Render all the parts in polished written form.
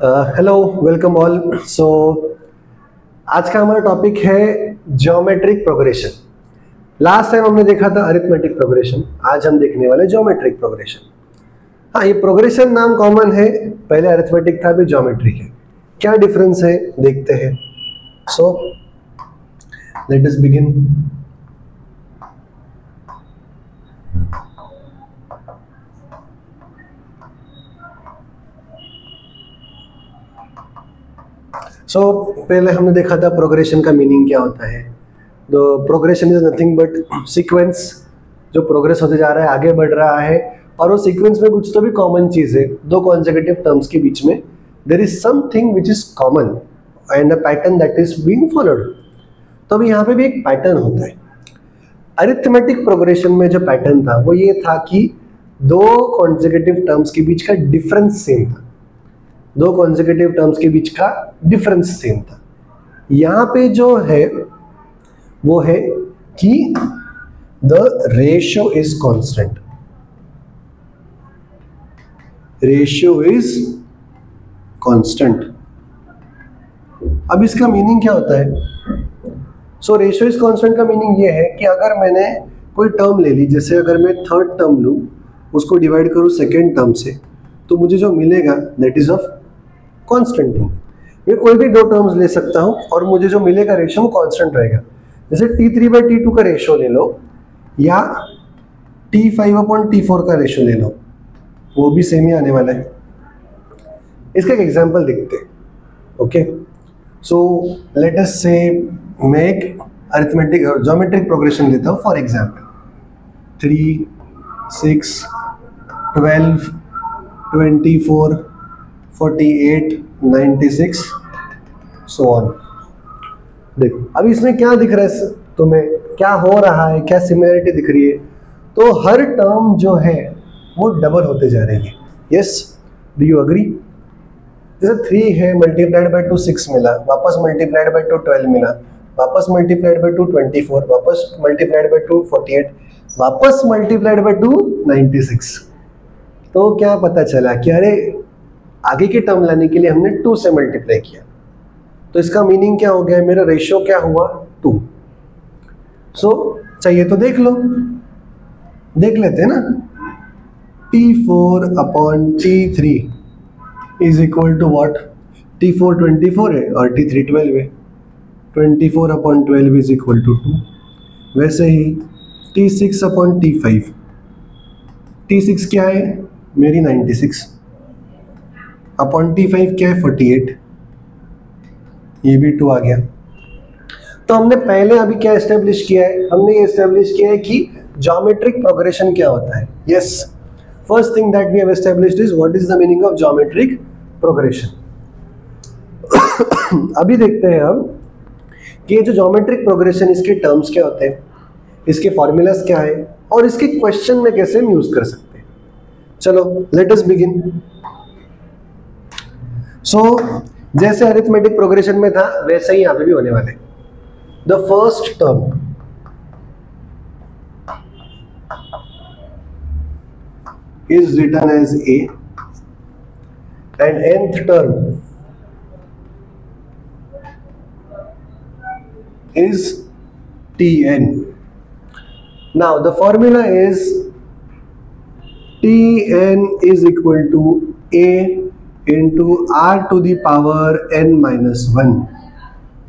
Hello, welcome all. सो आज का हमारा टॉपिक है ज्योमेट्रिक प्रोग्रेशन। लास्ट टाइम हमने देखा था अरिथमेटिक प्रोग्रेशन, आज हम देखने वाले ज्योमेट्रिक प्रोग्रेशन। हाँ, ये प्रोग्रेशन नाम कॉमन है, पहले अरिथमेटिक था, अभी ज्योमेट्रिक है। क्या डिफरेंस है देखते हैं। So let us begin. पहले हमने देखा था प्रोग्रेशन का मीनिंग क्या होता है। The progression is nothing but sequence, जो प्रोग्रेस होते जा रहा है, आगे बढ़ रहा है, और वो सीक्वेंस में कुछ तो भी कॉमन चीज है। दो कॉन्सेक्यूटिव टर्म्स के बीच में there is something which is common and a pattern that is being followed. तो अभी यहाँ पे भी एक पैटर्न होता है। अरिथमेटिक प्रोग्रेशन में जो पैटर्न था वो ये था कि दो कॉन्सेक्यूटिव टर्म्स के बीच का डिफरेंस सेम था। दो कॉन्सेक्यूटिव टर्म्स के बीच का डिफरेंस सेम था। यहां पे जो है वो है कि the ratio is constant. Ratio is constant. अब इसका मीनिंग क्या होता है? रेशियो इज कांस्टेंट का मीनिंग ये है कि अगर मैंने कोई टर्म ले ली, जैसे अगर मैं थर्ड टर्म लूं, उसको डिवाइड करूं सेकेंड टर्म से, तो मुझे जो मिलेगा that is of constant term. मैं कोई भी दो टर्म्स ले सकता हूं और मुझे जो मिलेगा रेशियो वो कांस्टेंट रहेगा। जैसे T3/T2 का रेशियो ले लो या T5/T4 का रेशियो ले लो, वो भी सेम ही आने वाला है। इसका एक एग्जांपल देखते हैं। ओके, सो लेट अस से मैं एक अरिथमेटिक ज्योमेट्रिक प्रोग्रेशन लेता हूं। For example 3, 6, 12, 24, 48, 96 so on. देखो अभी इसमें क्या दिख रहा है तुम्हें, क्या हो रहा है, क्या सिमिलरिटी दिख रही है? तो हर टर्म जो है वो डबल होते जा रही है। Yes, do you agree? जैसे 3 है, मल्टीप्लाइड बाय 2 6 मिला, वापस मल्टीप्लाइड बाय 2 12 मिला, वापस मल्टीप्लाइड बाय 2 24, वापस मल्टीप्लाइड बाय 2 48, वापस मल्टीप्लाइड बाय 2 96। तो क्या पता चला कि अरे आगे की टर्म लाने के लिए हमने 2 से मल्टीप्लाई किया, तो इसका मीनिंग क्या हो गया? मेरा रेशियो क्या हुआ? 2। चाहिए तो देख लो, देख लेते हैं ना। T4/T3 is equal to what? T4 24 है और T3 12 है। 24/12 इज इक्वल टू 2। वैसे ही T6/T5, T6 क्या है? मेरी 96 अपॉन T5 क्या है? 48। ये भी 2 आ गया। तो हमने पहले अभी क्या एस्टेब्लिश किया है? हमने ये एस्टेब्लिश किया है कि ज्योमेट्रिक प्रोग्रेशन क्या होता है। Yes, first thing that we have established is what is the meaning of geometric progression. अभी देखते हैं हम कि ये जो ज्योमेट्रिक प्रोग्रेशन, इसके टर्म्स क्या होते हैं, इसके फॉर्मूलाज क्या है, और इसके क्वेश्चन में कैसे हम यूज कर सकते हैं। चलो लेट अस बिगिन। जैसे अरिथमेटिक प्रोग्रेशन में था वैसे ही यहाँ पे भी होने वाले। The first term is written as A and nth term is Tn. Now the formula is Tn is equal to A into R to the power n minus 1.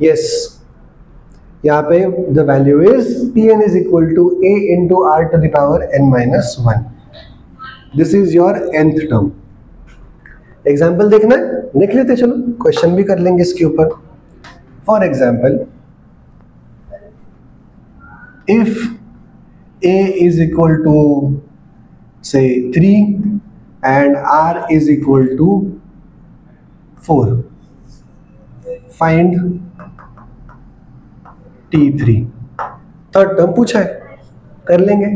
Yes, यहाँ पे the value is Tn is equal to A into R to the power n minus 1. This is your nth term. Example देखना है, देख लेते, चलो question भी कर लेंगे इसके ऊपर। For example, if A is equal to say 3 and R is equal to 4, find T3। Third term पूछा है, कर लेंगे।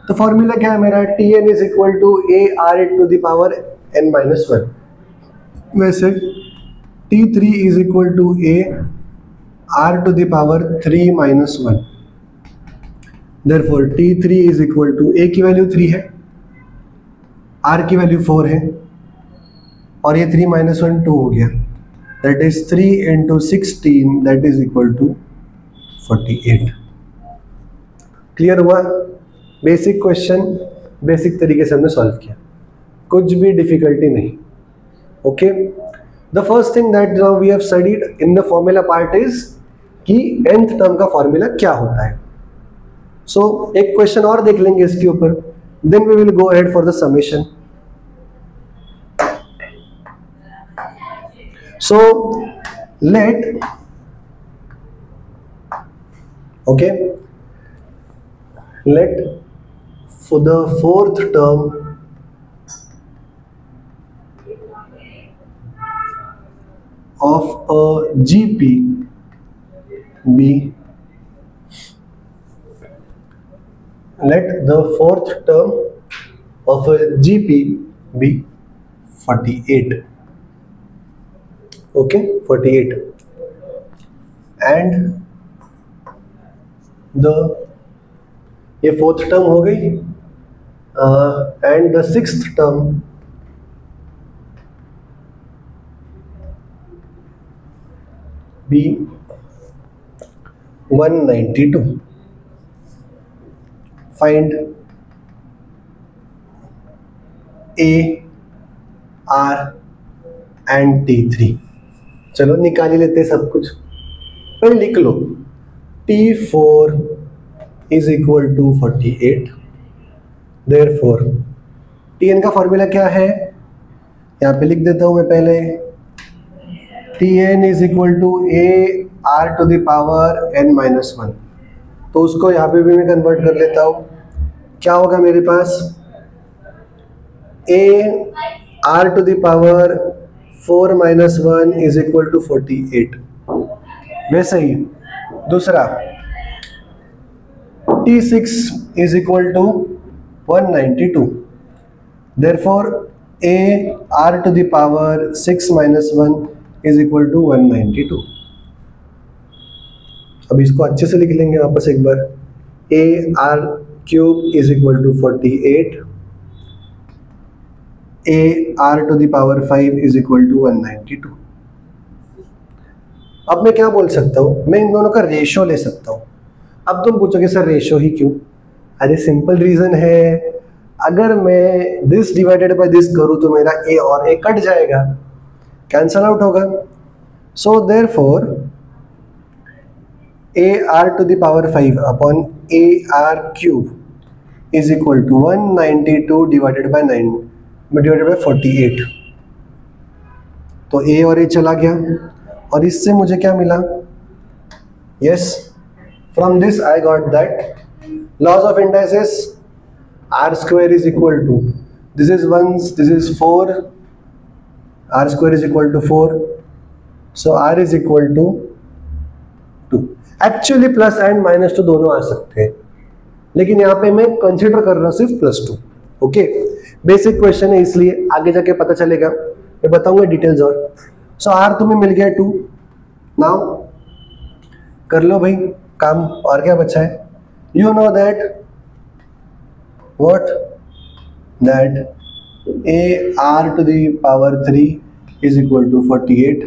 तो फॉर्मूला क्या है मेरा? Tn is equal to A R to the power n minus 1। वैसे T3 is equal to A R to the power 3 minus 1। Therefore T3 is equal to A की वैल्यू 3 है, R की वैल्यू 4 है, और ये 3 माइनस 1 2 हो गया, that is 3 into 16 that is equal to 48। Clear हुआ? बेसिक क्वेश्चन बेसिक तरीके से हमने सॉल्व किया, कुछ भी डिफिकल्टी नहीं। Okay, the first thing that now we have studied in the formula part is कि nth टर्म का फॉर्मूला क्या होता है। सो एक क्वेश्चन और देख लेंगे इसके ऊपर, then we will go ahead for the summation. So let for the fourth term of a GP be, let the fourth term of a GP be 48. Okay, 48, and ये फोर्थ टर्म हो गई, and the sixth term be 192। Find A, R एंड T3। चलो निकाल ही लेते हैं सब कुछ, पहले लिख लो T4 is equal to 48, therefore Tn का फॉर्मूला क्या है, यहाँ पे लिख देता हूँ मैं पहले, Tn is equal to AR to the power n-1। तो उसको यहाँ पे भी मैं कन्वर्ट कर लेता हूँ, क्या होगा मेरे पास, AR to the power 4 minus 1 is equal to 48। वैसे ही दूसरा T6 is equal to 192, therefore AR to the power 6 minus 1 is equal to 192। अब इसको अच्छे से लिख लेंगे वापस एक बार, AR cube is equal to 48, AR to the power 5 is equal to 192। अब मैं क्या बोल सकता हूँ, मैं इन दोनों का रेशो ले सकता हूँ। अब तुम पूछोगे सर रेशो ही क्यों? अरे सिंपल रीजन है, अगर मैं दिस डिवाइडेड बाय दिस करूँ तो मेरा A और A कट जाएगा, कैंसल आउट होगा। So therefore AR to the power 5 upon AR cube is equal to 192 divided by 48। तो A और A चला गया, और इससे मुझे क्या मिला, yes, from this I got that laws of indices R square is equal to, this is 1, this is 4, R square is equal to 4, so R is equal to 2। Actually plus and minus तो दोनों आ सकते हैं, लेकिन यहाँ पे मैं consider कर रहा हूँ सिर्फ +2। ओके, बेसिक क्वेश्चन है इसलिए आगे जाके पता चलेगा, मैं बताऊंगा डिटेल्स और। सो R तुम्हें मिल गया 2, नाउ कर लो भाई काम, और क्या बचा है, you know that what, that AR to the power 3 is equal to 48,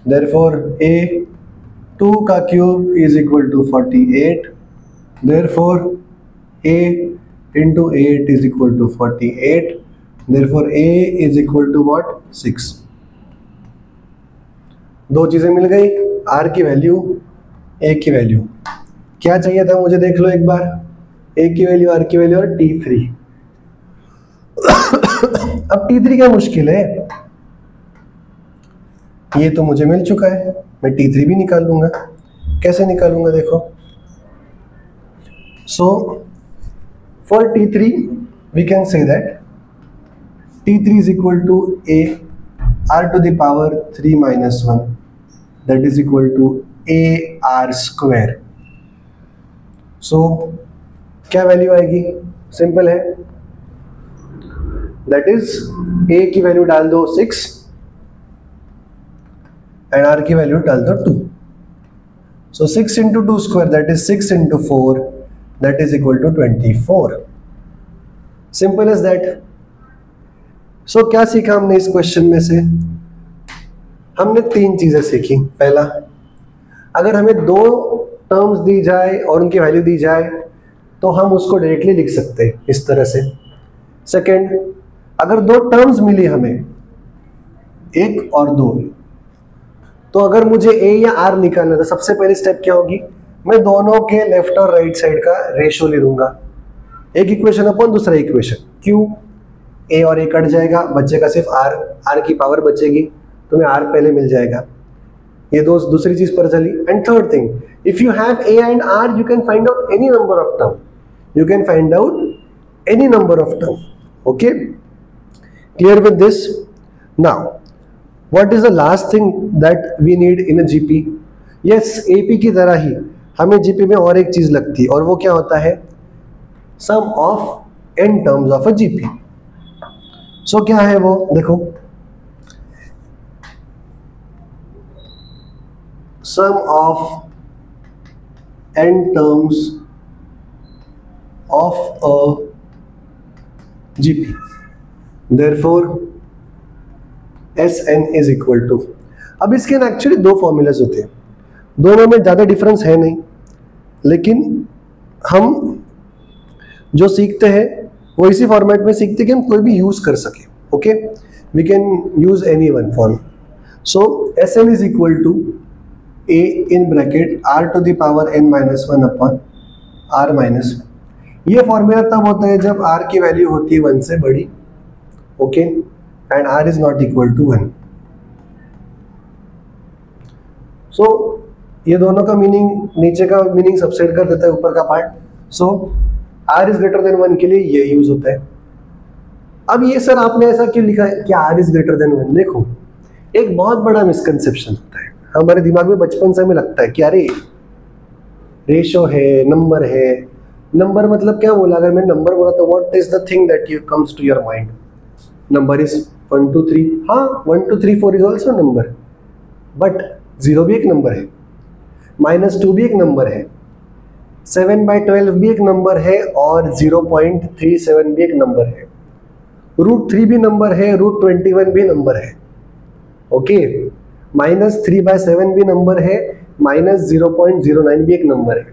therefore A2 का cube is equal to 48, therefore A into 8 is equal to 48, therefore A is equal to what, 6। दो चीजें मिल गई, R की value, A की value. क्या चाहिए था मुझे, देख लो एक बार, A की वैल्यू, R की वैल्यू और T3। अब T3 क्या मुश्किल है, ये तो मुझे मिल चुका है, मैं T3 भी निकाल लूंगा। कैसे निकालूंगा देखो, सो for T3 we can say that T3 is equal to A R to the power 3 minus 1, that is equal to AR square। so क्या वैल्यू आएगी, सिंपल है, that is A की वैल्यू डाल दो 6 and R की value डाल दो 2, so 6 into 2 square that is 6 into 4 that is equal to 24। Simple as that। सो क्या सीखा हमने इस क्वेश्चन में से? हमने तीन चीजें सीखी। पहला, अगर हमें दो टर्म्स दी जाए और उनकी वैल्यू दी जाए तो हम उसको डायरेक्टली लिख सकते हैं इस तरह से। सेकंड, अगर दो टर्म्स मिली हमें, एक और दो, तो अगर मुझे ए या आर निकालना तो सबसे पहली स्टेप क्या होगी? मैं दोनों के लेफ्ट और राइट साइड का रेशियो ले लूंगा, एक इक्वेशन अपॉन दूसरा इक्वेशन। क्यों? ए और ए कट जाएगा, बचेगा सिर्फ आर, आर की पावर बचेगी, तुम्हें आर पहले मिल जाएगा। ये दूसरी चीज पर चली। And third thing, if you have A and R you can find out any number of term, you can find out any number of term. Okay, clear with this? Now what is the last thing that we need in a GP? yes, AP की तरह ही हमें GP में और एक चीज लगती है, और वो क्या होता है? sum of n terms of a GP. so क्या है वो? देखो, sum of n terms of a GP. Therefore, Sn is equal to, अब इसके ना एक्चुअली दो फॉर्मूलाज होते हैं, दोनों में ज़्यादा डिफरेंस है नहीं, लेकिन हम जो सीखते हैं वो इसी फॉर्मेट में सीखते हैं कि हम कोई भी यूज़ कर सके। Okay, we can use any one form. So Sn is equal to a in bracket r to the power n minus one upon r minus. ये फॉर्मूला तब होता है जब r की वैल्यू होती है 1 से बड़ी, okay, and r is not equal to 1। So ये दोनों का मीनिंग, नीचे का मीनिंग सबसेट कर देता है ऊपर का part. So r is greater than 1 के लिए ये यूज होता है। अब ये सर आपने ऐसा क्यों लिखा है कि r इज ग्रेटर देन 1? देखो, एक बहुत बड़ा मिसकंसेप्शन होता है हमारे दिमाग में, बचपन से हमें लगता है कि अरे रेशो है, नंबर है। नंबर मतलब क्या बोला? अगर मैं नंबर बोला तो what is the thing that you comes to your mind? Number is 1 2 3। हाँ, 1 2 3 4 इज ऑल्सो नंबर, बट 0 भी एक नंबर है, -2 भी एक नंबर है, 7/12 भी एक नंबर है, और 0.37 भी एक नंबर है, √3 भी नंबर है, √21 भी नंबर है। ओके, -3/7 भी नंबर है, -0.09 भी एक नंबर है।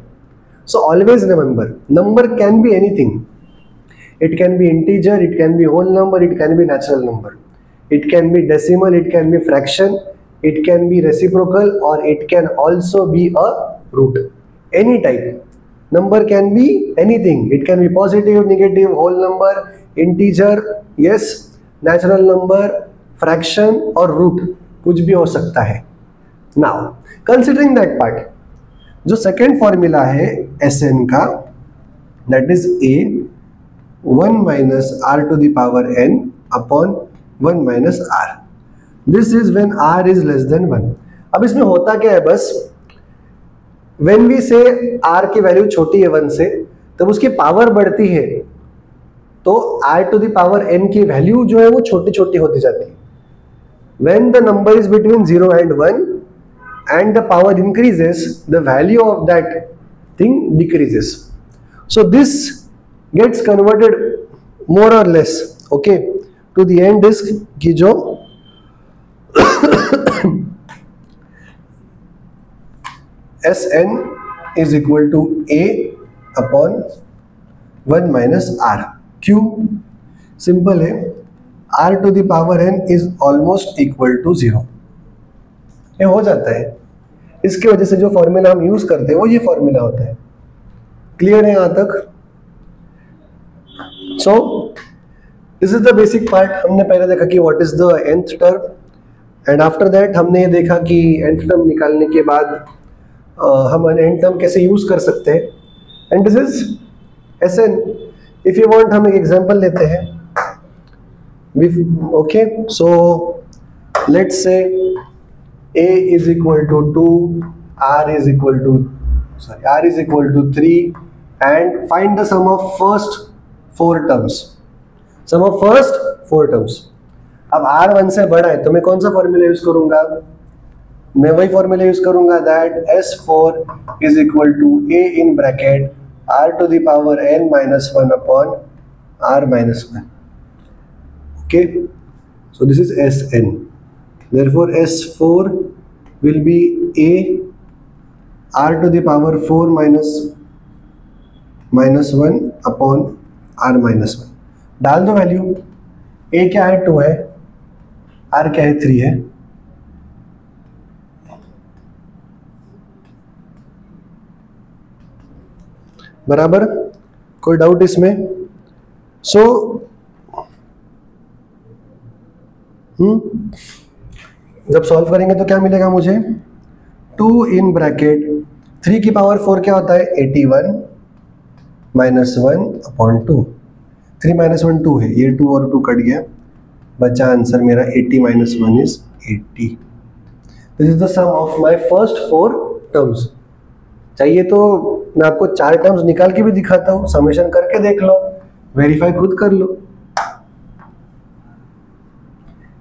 So always remember, number can be anything. It can be integer, it can be whole number, it can be natural number, it can be decimal, it can be fraction, it can be reciprocal, or it can also be a root. Any type. Number can be anything. It can be positive, negative, whole number, integer, yes, natural number, fraction or root. कुछ भी हो सकता है। Now, considering that part, जो second formula है Sn का, that is a 1 minus r to the power n upon 1 minus r। This is when r इज less than 1। अब इसमें होता क्या है? बस व्हेन वी से r की वैल्यू छोटी है 1 से, तब उसकी पावर बढ़ती है, तो r to the power n की वैल्यू जो है वो छोटी छोटी होती जाती है। When the number is between 0 and 1 and the power increases, the value of that thing decreases. So this gets converted more or less, okay, to the end is कि जो Sn is equal to a upon 1 minus r। क्यों? Simple है, r to the power n is almost equal to 0। ये हो जाता है, इसके वजह से जो फॉर्मूला हम यूज करते हैं वो ये फॉर्मूला होता है। क्लियर है यहां तक? So this is the basic part. हमने पहले देखा कि what is the nth term, and after that हमने ये देखा कि nth टर्म निकालने के बाद हम nth टर्म कैसे यूज कर सकते हैं, and this is Sn। If you want हम एक एग्जांपल लेते हैं। Okay, so let's say a is equal to 2, r is equal to 3, and find the sum of first 4 terms. Sum of first 4 terms. अब r 1 से बड़ा है तो मैं कौन सा फॉर्मूला यूज करूंगा? मैं वही फॉर्मूला यूज करूंगा that S4 is equal to a in bracket r to the power n minus 1 upon r minus 1. Okay, So this is Sn. Therefore S4 will be a r to the power 4 minus 1 upon r minus 1. डाल दो value, a क्या है 2 है, r क्या है 3 है. बराबर, कोई डाउट इसमें? सो जब सॉल्व करेंगे तो क्या मिलेगा मुझे, 2 इन ब्रैकेट 3 की पावर 4 क्या होता है 81 माइनस 1 अपॉन 2. 3 माइनस 1 2 है, ये 2 और 2 कट गया, बचा आंसर मेरा 80 minus 1 is 80. This is the sum of my first 4 terms. चाहिए तो मैं आपको 4 टर्म्स निकाल के भी दिखाता हूँ, समेशन करके देख लो, वेरीफाई खुद कर लो.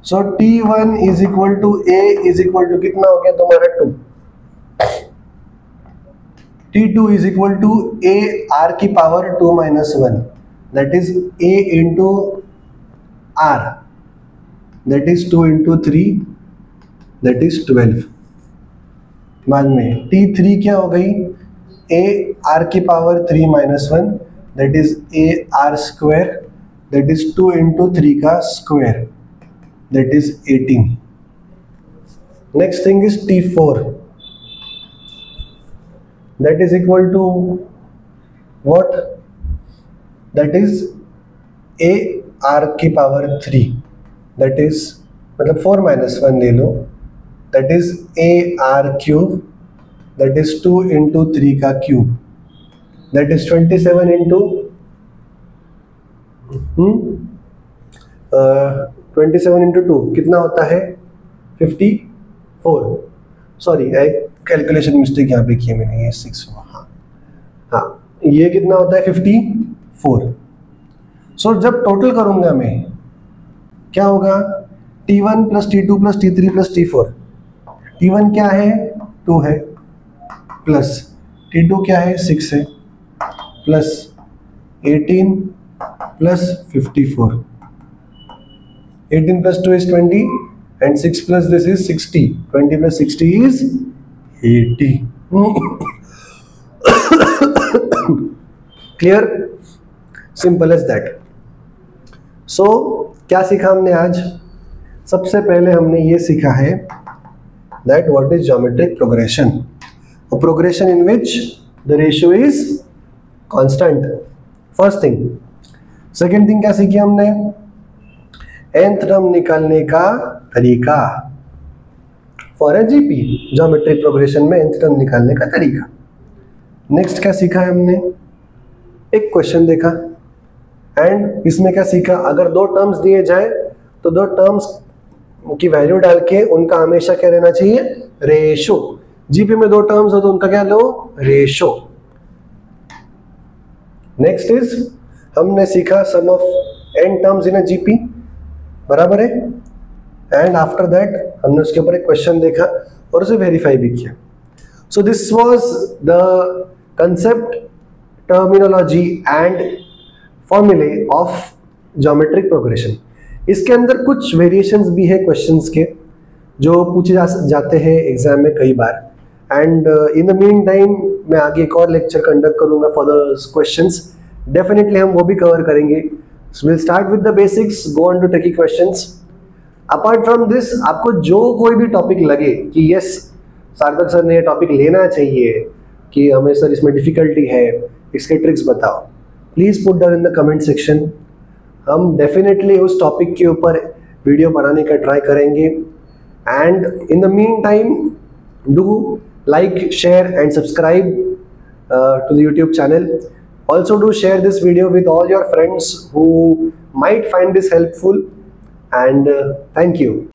So T1 is equal to A is equal to कितना हो गया तुम्हारा 2. T2 is equal to A R की power 2 minus 1, that is A into R, that is 2 into 3, that is 12. बाद में T3 क्या हो गई, A R की power 3 minus 1, that is A R square, that is 2 into 3 का square, that is 18. Next thing is T4, that is equal to what, that is A R की power 3, that is मतलब 4 minus 1 ले लो, that is A R cube, that is 2 into 3 का cube, that is 27 into 27 into 2 कितना होता है 54. Sorry calculation mistake यहाँ पे की है मैंने, ये 6 हुआ. हाँ ये कितना होता है 54. सो जब टोटल करूंगा मैं क्या होगा, T1 plus T2 plus T3 plus T4. T1 क्या है 2 है, प्लस T2 क्या है 6 है, plus 18 plus 54. 18 plus 2 is 20 and 6 plus this is 60. 20 plus 60 is 80. Clear? Simple as that. So क्या सीखा हमने आज? सबसे पहले हमने ये सीखा है that what is geometric progression. A progression in which the ratio is constant. First thing. Second thing क्या सीखी हमने? nth टर्म निकालने का तरीका for a GP, geometric progression में nth टर्म निकालने का तरीका. नेक्स्ट क्या सीखा है हमने, एक क्वेश्चन देखा एंड इसमें क्या सीखा, अगर 2 टर्म्स दिए जाए तो 2 टर्म्स की वैल्यू डाल के उनका हमेशा क्या लेना चाहिए, रेशो. जीपी में 2 टर्म्स हो तो उनका क्या लो, रेशो. नेक्स्ट इज हमने सीखा sum of n terms in a GP, बराबर है. एंड आफ्टर दैट हमने उसके ऊपर एक क्वेश्चन देखा और उसे वेरीफाई भी किया. So this was the concept, terminology and फॉर्मूले ऑफ ज्योमेट्रिक प्रोग्रेशन. इसके अंदर कुछ वेरिएशंस भी है क्वेश्चंस के जो पूछे जाते हैं एग्जाम में कई बार. And in the meantime मैं आगे एक और लेक्चर कंडक्ट करूंगा फॉर द क्वेश्चंस. डेफिनेटली हम वो भी कवर करेंगे. So we'll start with the basics, go on to tricky questions. Apart from this, आपको जो कोई भी टॉपिक लगे कि यस सार्थक सर ने ये टॉपिक लेना चाहिए, कि हमें सर इसमें डिफिकल्टी है, इसके ट्रिक्स बताओ, please put down in the comment section. हम डेफिनेटली उस टॉपिक के ऊपर वीडियो बनाने का ट्राई करेंगे. And in the mean time do like, share and subscribe to the YouTube channel. Also do share this video with all your friends who might find this helpful, and thank you.